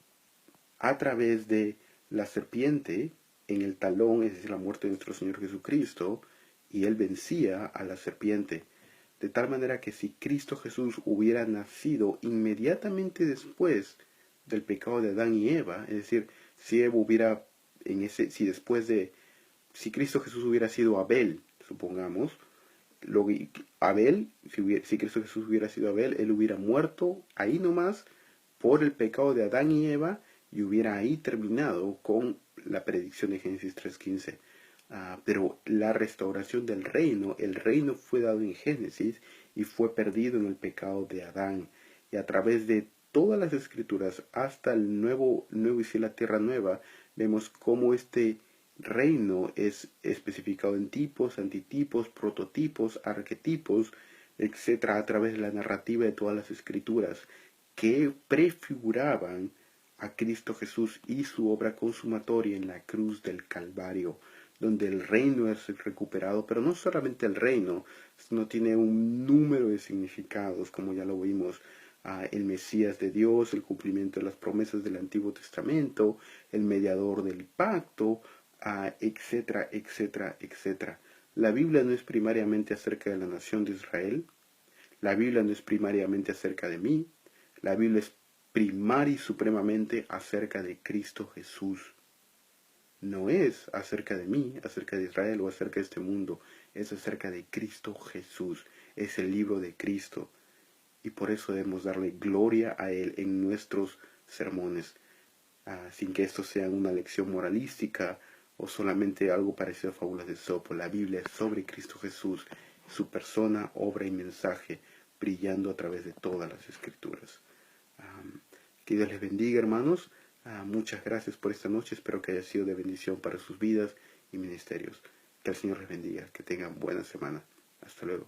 a través de la serpiente en el talón, es decir, la muerte de nuestro Señor Jesucristo, y Él vencía a la serpiente. De tal manera que si Cristo Jesús hubiera nacido inmediatamente después del pecado de Adán y Eva, es decir, si Eva hubiera, si Cristo Jesús hubiera sido Abel, supongamos, si Cristo Jesús hubiera sido Abel, él hubiera muerto ahí nomás por el pecado de Adán y Eva, y hubiera ahí terminado con la predicción de Génesis 3:15. Pero la restauración del reino, el reino fue dado en Génesis y fue perdido en el pecado de Adán. Y a través de todas las escrituras, hasta el nuevo y cielo, la tierra nueva, vemos cómo este reino es especificado en tipos, antitipos, prototipos, arquetipos, etcétera, a través de la narrativa de todas las escrituras que prefiguraban a Cristo Jesús y su obra consumatoria en la cruz del Calvario, donde el reino es recuperado, pero no solamente el reino, sino tiene un número de significados, como ya lo vimos: el Mesías de Dios, el cumplimiento de las promesas del Antiguo Testamento, el mediador del pacto, etcétera, etcétera, etcétera. La Biblia no es primariamente acerca de la nación de Israel, la Biblia no es primariamente acerca de mí, la Biblia es primaria y supremamente acerca de Cristo Jesús. No es acerca de mí, acerca de Israel o acerca de este mundo, es acerca de Cristo Jesús, es el libro de Cristo. Y por eso debemos darle gloria a Él en nuestros sermones, sin que esto sea una lección moralística o solamente algo parecido a fábulas de Esopo. La Biblia es sobre Cristo Jesús, su persona, obra y mensaje, brillando a través de todas las escrituras. Que Dios les bendiga, hermanos. Muchas gracias por esta noche. Espero que haya sido de bendición para sus vidas y ministerios. Que el Señor les bendiga. Que tengan buena semana. Hasta luego.